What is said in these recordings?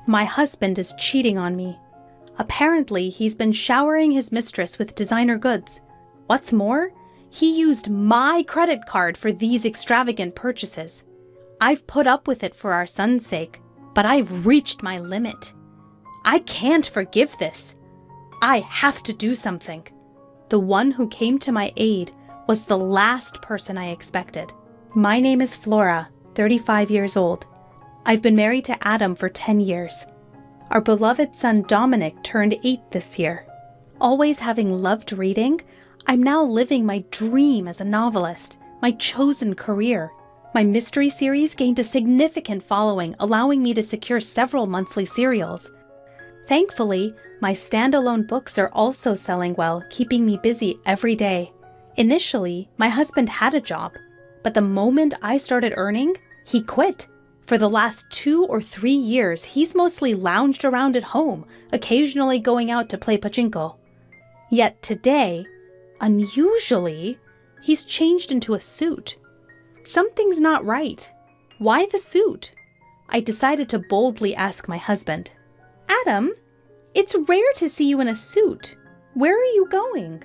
My husband is cheating on me. Apparently, he's been showering his mistress with designer goods. What's more, he used my credit card for these extravagant purchases. I've put up with it for our son's sake, but I've reached my limit. I can't forgive this. I have to do something. The one who came to my aid was the last person I expected. My name is Flora, 35 years old. I've been married to Adam for 10 years. Our beloved son Dominic turned 8 this year. Always having loved reading, I'm now living my dream as a novelist, my chosen career. My mystery series gained a significant following, allowing me to secure several monthly serials. Thankfully, my standalone books are also selling well, keeping me busy every day. Initially, my husband had a job, but the moment I started earning, he quit. For the last 2 or 3 years, he's mostly lounged around at home, occasionally going out to play pachinko. Yet today, unusually, he's changed into a suit. Something's not right. Why the suit? I decided to boldly ask my husband. Adam, it's rare to see you in a suit. Where are you going?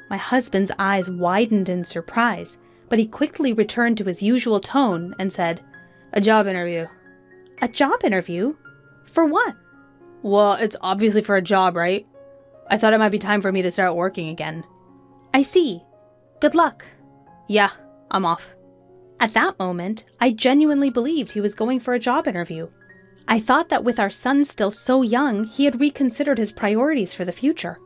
My husband's eyes widened in surprise, but he quickly returned to his usual tone and said, A job interview. A job interview? For what? Well, it's obviously for a job, right? I thought it might be time for me to start working again. I see. Good luck. Yeah, I'm off. At that moment, I genuinely believed he was going for a job interview. I thought that with our son still so young, he had reconsidered his priorities for the future.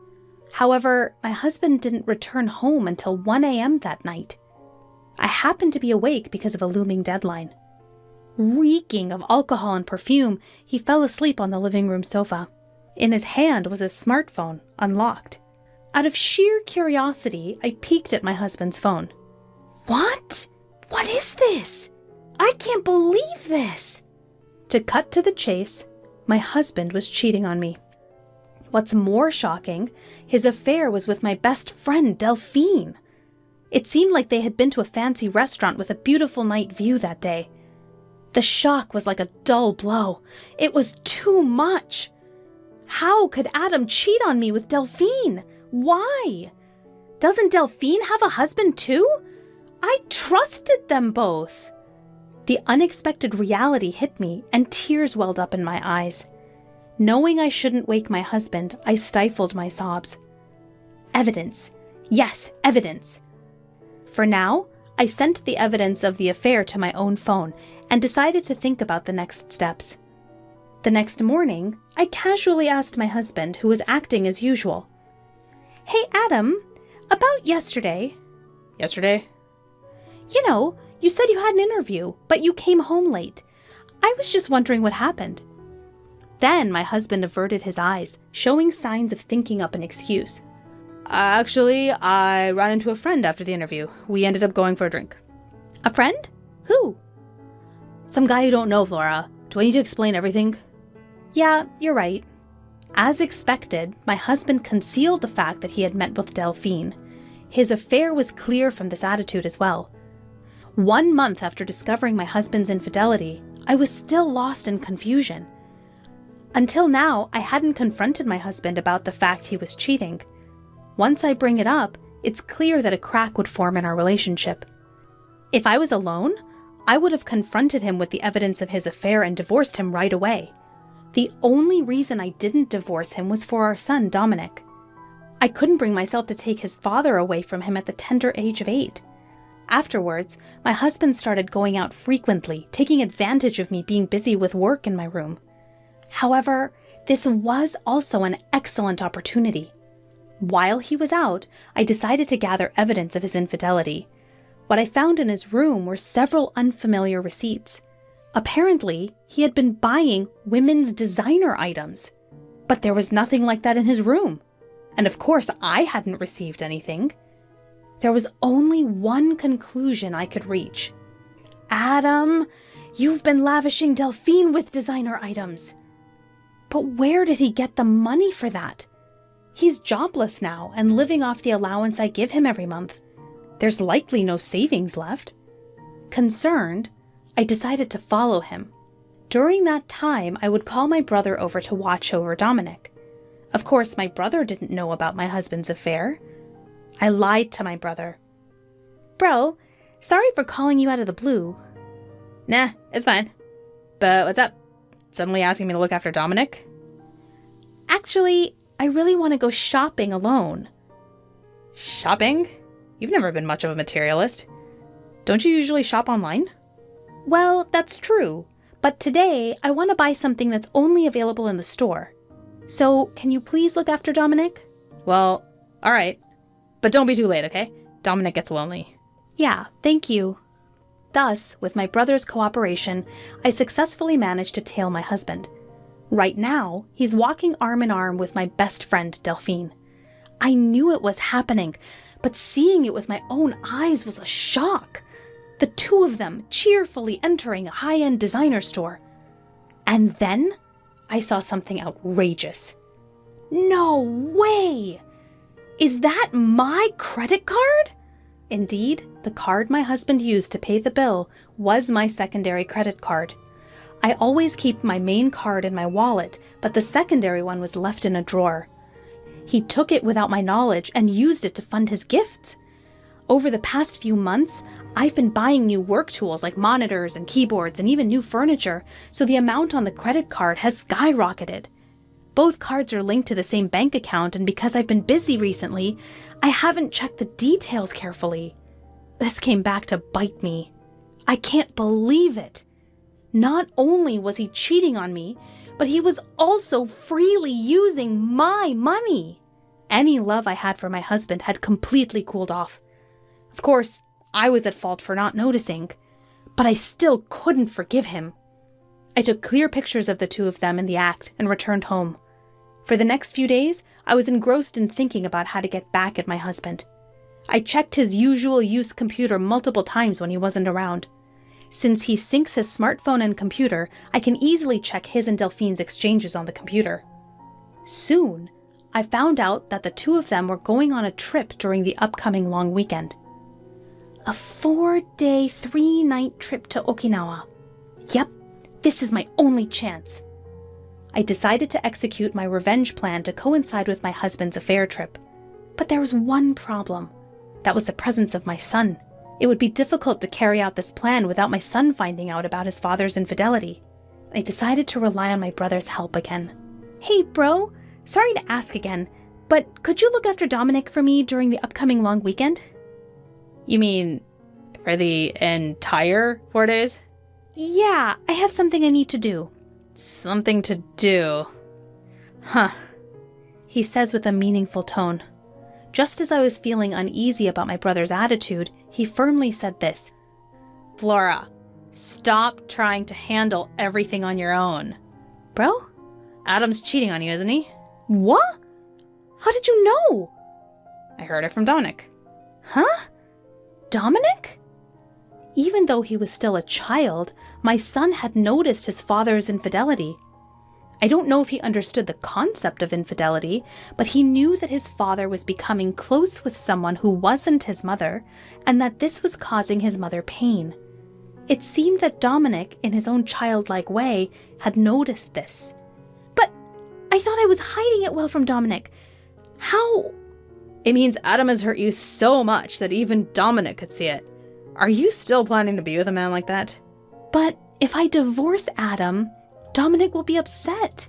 However, my husband didn't return home until 1 a.m. that night. I happened to be awake because of a looming deadline. Reeking of alcohol and perfume, he fell asleep on the living room sofa. In his hand was his smartphone, unlocked. Out of sheer curiosity, I peeked at my husband's phone. What? What is this? I can't believe this! To cut to the chase, my husband was cheating on me. What's more shocking, his affair was with my best friend, Delphine. It seemed like they had been to a fancy restaurant with a beautiful night view that day. The shock was like a dull blow. It was too much. How could Adam cheat on me with Delphine? Why? Doesn't Delphine have a husband too? I trusted them both. The unexpected reality hit me and tears welled up in my eyes. Knowing I shouldn't wake my husband, I stifled my sobs. Evidence. Yes, evidence. For now, I sent the evidence of the affair to my own phone and decided to think about the next steps. The next morning, I casually asked my husband, who was acting as usual. Hey, Adam, about yesterday. Yesterday? You know, you said you had an interview, but you came home late. I was just wondering what happened. Then my husband averted his eyes, showing signs of thinking up an excuse. Actually, I ran into a friend after the interview. We ended up going for a drink. A friend? Who? Some guy you don't know, Flora. Do I need to explain everything? Yeah, you're right. As expected, my husband concealed the fact that he had met with Delphine. His affair was clear from this attitude as well. 1 month after discovering my husband's infidelity, I was still lost in confusion. Until now, I hadn't confronted my husband about the fact he was cheating. Once I bring it up, it's clear that a crack would form in our relationship. If I was alone, I would have confronted him with the evidence of his affair and divorced him right away. The only reason I didn't divorce him was for our son, Dominic. I couldn't bring myself to take his father away from him at the tender age of 8. Afterwards, my husband started going out frequently, taking advantage of me being busy with work in my room. However, this was also an excellent opportunity. While he was out, I decided to gather evidence of his infidelity. What I found in his room were several unfamiliar receipts. Apparently, he had been buying women's designer items. But there was nothing like that in his room. And of course, I hadn't received anything. There was only one conclusion I could reach. Adam, you've been lavishing Delphine with designer items. But where did he get the money for that? He's jobless now and living off the allowance I give him every month. There's likely no savings left. Concerned, I decided to follow him. During that time, I would call my brother over to watch over Dominic. Of course, my brother didn't know about my husband's affair. I lied to my brother. Bro, sorry for calling you out of the blue. Nah, it's fine. But what's up? Suddenly asking me to look after Dominic? Actually, I really want to go shopping alone. Shopping? You've never been much of a materialist. Don't you usually shop online? Well, that's true. But today, I want to buy something that's only available in the store. So, can you please look after Dominic? Well, alright. But don't be too late, okay? Dominic gets lonely. Yeah, thank you. Thus, with my brother's cooperation, I successfully managed to tail my husband. Right now, he's walking arm in arm with my best friend, Delphine. I knew it was happening, but seeing it with my own eyes was a shock. The two of them cheerfully entering a high-end designer store. And then, I saw something outrageous. No way! Is that my credit card? Indeed, the card my husband used to pay the bill was my secondary credit card. I always keep my main card in my wallet, but the secondary one was left in a drawer. He took it without my knowledge and used it to fund his gifts. Over the past few months, I've been buying new work tools like monitors and keyboards and even new furniture, so the amount on the credit card has skyrocketed. Both cards are linked to the same bank account, and because I've been busy recently, I haven't checked the details carefully. This came back to bite me. I can't believe it. Not only was he cheating on me, but he was also freely using my money. Any love I had for my husband had completely cooled off. Of course, I was at fault for not noticing, but I still couldn't forgive him. I took clear pictures of the two of them in the act and returned home. For the next few days, I was engrossed in thinking about how to get back at my husband. I checked his usual use computer multiple times when he wasn't around. Since he syncs his smartphone and computer, I can easily check his and Delphine's exchanges on the computer. Soon, I found out that the two of them were going on a trip during the upcoming long weekend. A 4-day, 3-night trip to Okinawa. Yep, this is my only chance. I decided to execute my revenge plan to coincide with my husband's affair trip. But there was one problem. That was the presence of my son. It would be difficult to carry out this plan without my son finding out about his father's infidelity. I decided to rely on my brother's help again. Hey, bro, sorry to ask again, but could you look after Dominic for me during the upcoming long weekend? You mean for the entire 4 days? Yeah, I have something I need to do. Something to do? Huh, he says with a meaningful tone. Just as I was feeling uneasy about my brother's attitude, he firmly said this. Flora, stop trying to handle everything on your own. Bro? Adam's cheating on you, isn't he? What? How did you know? I heard it from Dominic. Huh? Dominic? Even though he was still a child, my son had noticed his father's infidelity. I don't know if he understood the concept of infidelity, but he knew that his father was becoming close with someone who wasn't his mother, and that this was causing his mother pain. It seemed that Dominic, in his own childlike way, had noticed this. But I thought I was hiding it well from Dominic. How? It means Adam has hurt you so much that even Dominic could see it. Are you still planning to be with a man like that? But if I divorce Adam, Dominic will be upset.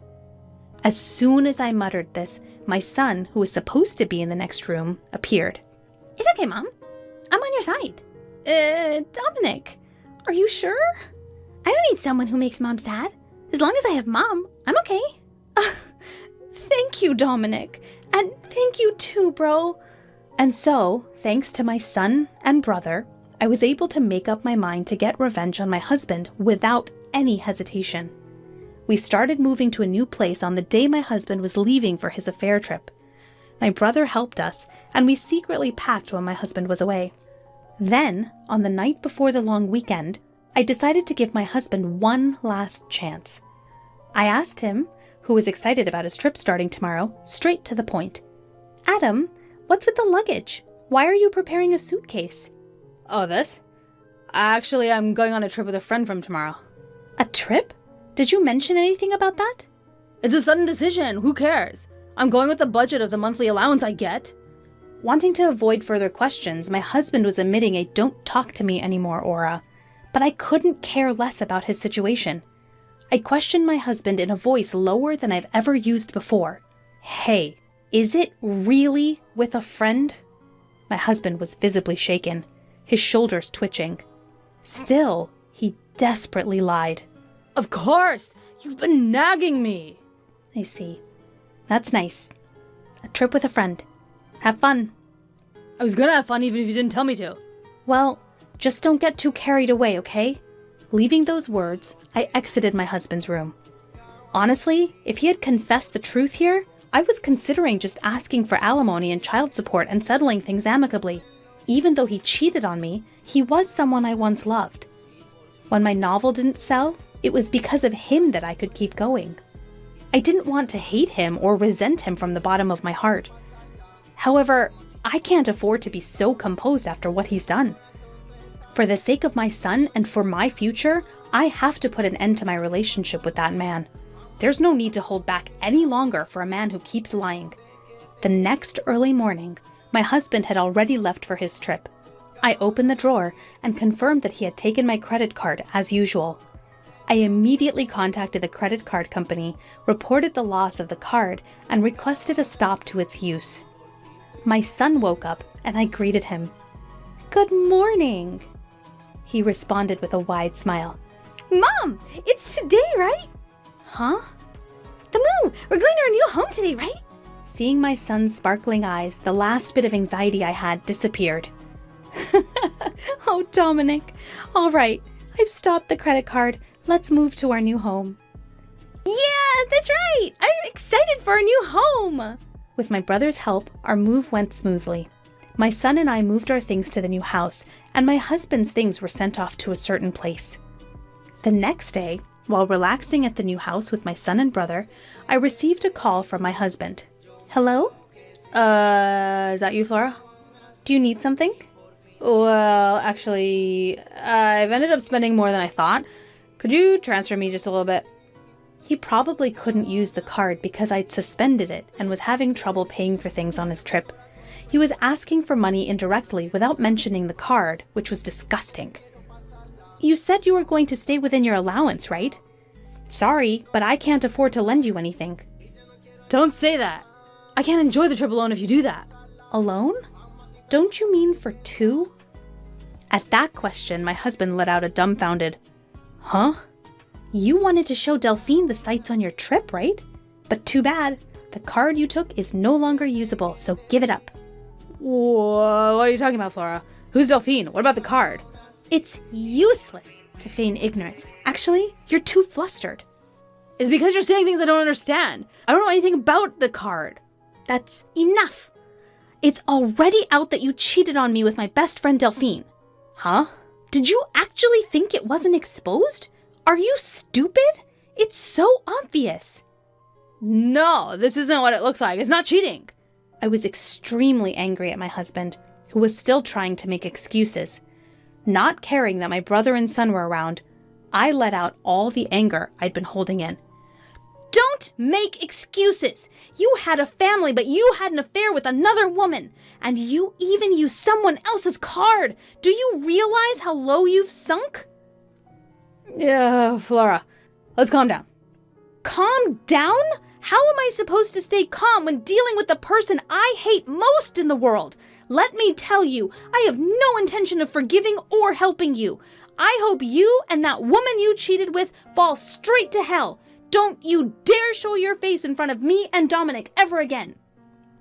As soon as I muttered this, my son, who was supposed to be in the next room, appeared. It's okay, Mom. I'm on your side. Dominic, are you sure? I don't need someone who makes Mom sad. As long as I have Mom, I'm okay. Thank you, Dominic. And thank you too, bro. And so, thanks to my son and brother, I was able to make up my mind to get revenge on my husband without any hesitation. We started moving to a new place on the day my husband was leaving for his affair trip. My brother helped us, and we secretly packed while my husband was away. Then, on the night before the long weekend, I decided to give my husband one last chance. I asked him, who was excited about his trip starting tomorrow, straight to the point. Adam, what's with the luggage? Why are you preparing a suitcase? Oh, this? Actually, I'm going on a trip with a friend from tomorrow. A trip? Did you mention anything about that? It's a sudden decision. Who cares? I'm going with the budget of the monthly allowance I get. Wanting to avoid further questions, my husband was emitting a "don't talk to me anymore" aura. But I couldn't care less about his situation. I questioned my husband in a voice lower than I've ever used before. "Hey, is it really with a friend?" My husband was visibly shaken, his shoulders twitching. Still, he desperately lied. Of course! You've been nagging me! I see. That's nice. A trip with a friend. Have fun. I was gonna have fun even if you didn't tell me to. Well, just don't get too carried away, okay? Leaving those words, I exited my husband's room. Honestly, if he had confessed the truth here, I was considering just asking for alimony and child support and settling things amicably. Even though he cheated on me, he was someone I once loved. When my novel didn't sell, it was because of him that I could keep going. I didn't want to hate him or resent him from the bottom of my heart. However, I can't afford to be so composed after what he's done. For the sake of my son and for my future, I have to put an end to my relationship with that man. There's no need to hold back any longer for a man who keeps lying. The next early morning, my husband had already left for his trip. I opened the drawer and confirmed that he had taken my credit card as usual. I immediately contacted the credit card company, reported the loss of the card, and requested a stop to its use. My son woke up and I greeted him. "Good morning." He responded with a wide smile. "Mom, it's today, right?" "Huh?" "The move! We're going to our new home today, right?" Seeing my son's sparkling eyes, the last bit of anxiety I had disappeared. "Oh, Dominic. All right, I've stopped the credit card. Let's move to our new home." "Yeah, that's right! I'm excited for our new home!" With my brother's help, our move went smoothly. My son and I moved our things to the new house, and my husband's things were sent off to a certain place. The next day, while relaxing at the new house with my son and brother, I received a call from my husband. "Hello? Is that you, Flora? Do you need something?" Well, actually, I've ended up spending more than I thought. Could you transfer me just a little bit? He probably couldn't use the card because I'd suspended it and was having trouble paying for things on his trip. He was asking for money indirectly without mentioning the card, which was disgusting. "You said you were going to stay within your allowance, right? Sorry, but I can't afford to lend you anything." Don't say that. I can't enjoy the trip alone if you do that. "Alone? Don't you mean for two?" At that question, my husband let out a dumbfounded, "Huh? You wanted to show Delphine the sights on your trip, right? But too bad. The card you took is no longer usable, so give it up." Whoa, what are you talking about, Flora? Who's Delphine? What about the card? "It's useless to feign ignorance. Actually, you're too flustered." It's because you're saying things I don't understand. I don't know anything about the card. "That's enough. It's already out that you cheated on me with my best friend Delphine." "Huh? Did you actually think it wasn't exposed? Are you stupid? It's so obvious." No, this isn't what it looks like. It's not cheating. I was extremely angry at my husband, who was still trying to make excuses. Not caring that my brother and son were around, I let out all the anger I'd been holding in. "Don't make excuses! You had a family, but you had an affair with another woman, and you even used someone else's card. Do you realize how low you've sunk?" Yeah, Flora, let's calm down. Calm down? How am I supposed to stay calm when dealing with the person I hate most in the world? Let me tell you, I have no intention of forgiving or helping you. I hope you and that woman you cheated with fall straight to hell. Don't you dare show your face in front of me and Dominic ever again."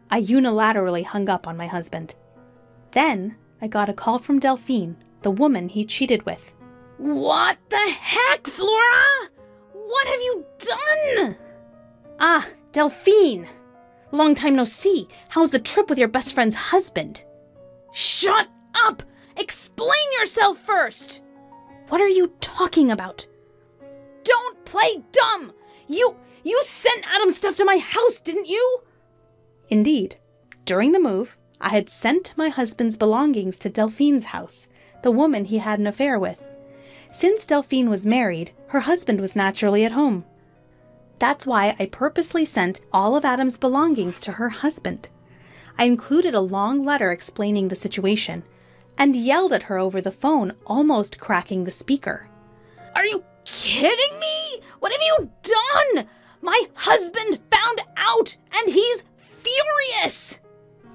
I unilaterally hung up on my husband. Then I got a call from Delphine, the woman he cheated with. "What the heck, Flora? What have you done?" "Ah, Delphine. Long time no see. How's the trip with your best friend's husband?" "Shut up! Explain yourself first!" "What are you talking about?" "Don't play dumb! You sent Adam's stuff to my house, didn't you?" Indeed. During the move, I had sent my husband's belongings to Delphine's house, the woman he had an affair with. Since Delphine was married, her husband was naturally at home. That's why I purposely sent all of Adam's belongings to her husband. I included a long letter explaining the situation, and yelled at her over the phone, almost cracking the speaker. Are you kidding me? What have you done? My husband found out, and he's furious.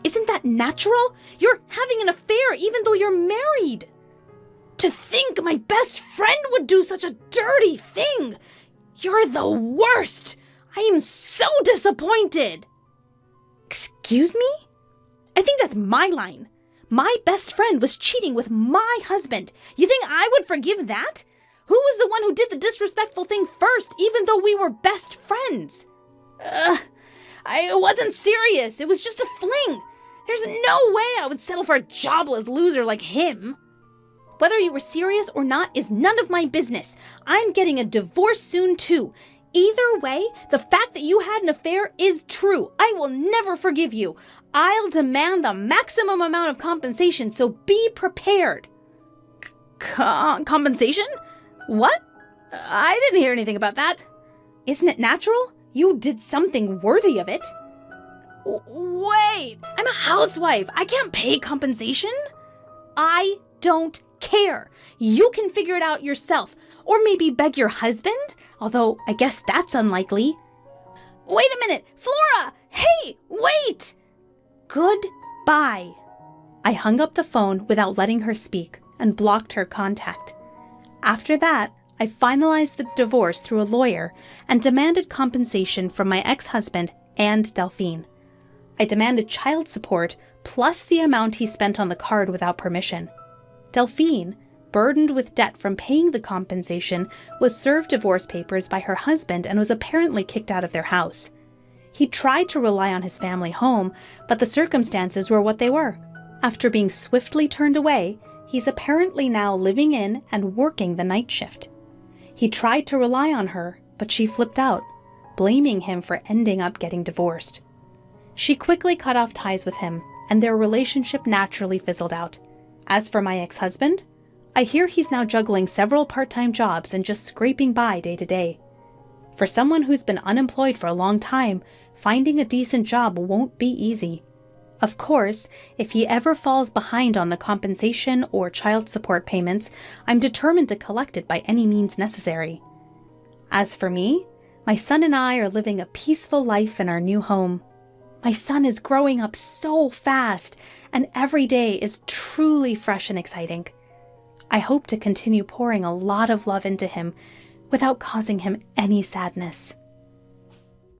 Isn't that natural? You're having an affair even though you're married. To think my best friend would do such a dirty thing. You're the worst. I am so disappointed. Excuse me? I think that's my line. My best friend was cheating with my husband. You think I would forgive that? Who was the one who did the disrespectful thing first, even though we were best friends? I wasn't serious. It was just a fling. There's no way I would settle for a jobless loser like him. Whether you were serious or not is none of my business. I'm getting a divorce soon too. Either way, the fact that you had an affair is true. I will never forgive you. I'll demand the maximum amount of compensation, so be prepared. Compensation? What? I didn't hear anything about that. Isn't it natural? You did something worthy of it. Wait, I'm a housewife. I can't pay compensation? I don't care. You can figure it out yourself. Or maybe beg your husband, although I guess that's unlikely. Wait a minute, Flora! Hey, wait! Goodbye. I hung up the phone without letting her speak and blocked her contact. After that, I finalized the divorce through a lawyer and demanded compensation from my ex-husband and Delphine. I demanded child support plus the amount he spent on the card without permission. Delphine, burdened with debt from paying the compensation, was served divorce papers by her husband and was apparently kicked out of their house. He tried to rely on his family home, but the circumstances were what they were. After being swiftly turned away, he's apparently now living in and working the night shift. He tried to rely on her, but she flipped out, blaming him for ending up getting divorced. She quickly cut off ties with him, and their relationship naturally fizzled out. As for my ex-husband, I hear he's now juggling several part-time jobs and just scraping by day to day. For someone who's been unemployed for a long time, finding a decent job won't be easy. Of course, if he ever falls behind on the compensation or child support payments, I'm determined to collect it by any means necessary. As for me, my son and I are living a peaceful life in our new home. My son is growing up so fast, and every day is truly fresh and exciting. I hope to continue pouring a lot of love into him without causing him any sadness.